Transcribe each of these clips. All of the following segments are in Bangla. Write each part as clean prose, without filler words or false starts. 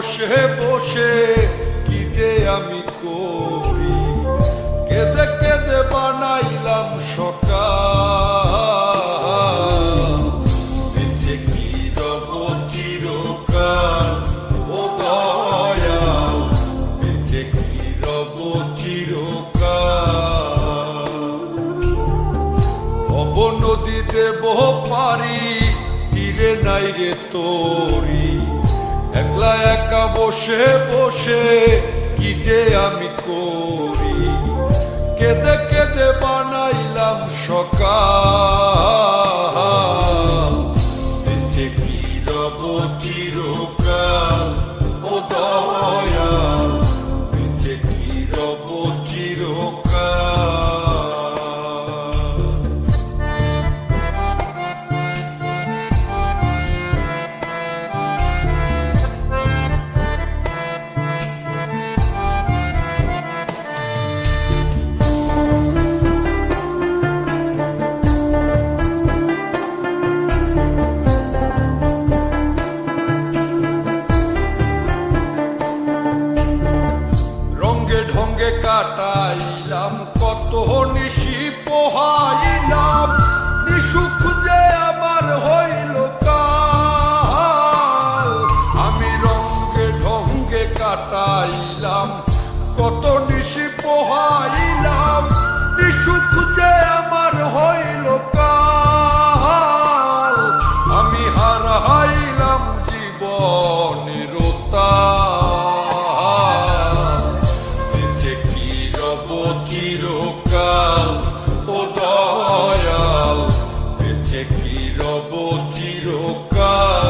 বসে বসে কি যে আমি করি, কেঁদে কেঁদে বানাইলাম সকাল। বেঁচে কি রব চিরকাল ও দয়াল, বেঁচে কি রব চিরকাল। ভব নদী দেব পারি, তীরে নাই রে তোরি, একলা একা বসে বসে কি যে আমি করি, কেঁদে কেঁদে বানাইলাম সকাল। বেঁচে কি রব চিরকাল ও দয়াল, বেঁচে কি রব চিরকাল। ঢঙ্গে কাটাইলাম কত নিশি পোহাইলাম, নিশুক যে আমার হইল কাল। আমি রঙ্গে ঢঙ্গে কাটাইলাম কত নিশি পোহাইলাম, নিশুক যে আমার হইল কাল। আমি হারাইলাম জীবনের চিরকাল ও দয়াল, বেঁচে কি রব চিরকাল।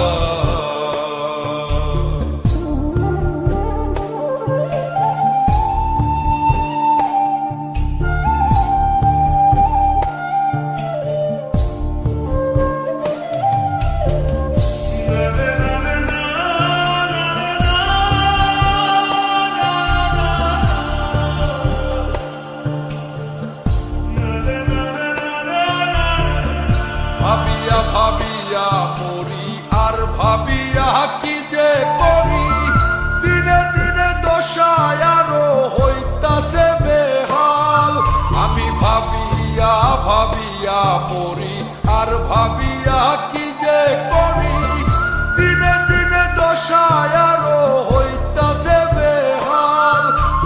ভাবিয়া ভাবিয়া মরি আর ভাবিয়া কি যে করি, দিনে দিনে দশায় আরো হইতাছে বেহাল। আমি ভাবিয়া ভাবিয়া মরি আর ভাবিয়া কি যে করি, দিনে দিনে দশায় আরো হইতাছে বেহাল।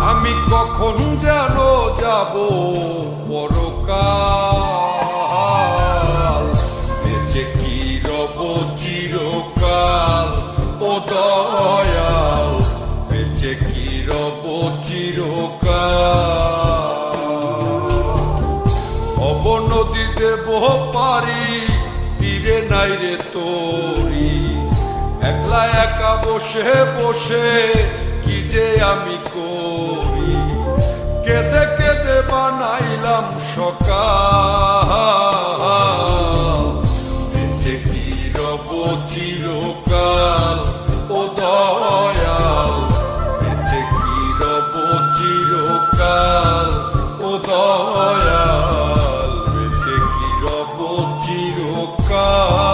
আমি কখন যেন যাব পরকাল, বেঁচে কি রব চিরকাল ও দয়াল, বেঁচে কি রব চিরকাল। ভব নদী দেব পারি, তীরে নাই রে তোরি, একলা একা বসে বসে কি যে আমি করি, কেঁদে কেঁদে বানাইলাম সকাল। বেঁচে কি রব চিরকাল ও দয়াল, বেঁচে কি রব চিরকাল ও দয়াল, বেঁচে কি রব চিরকাল।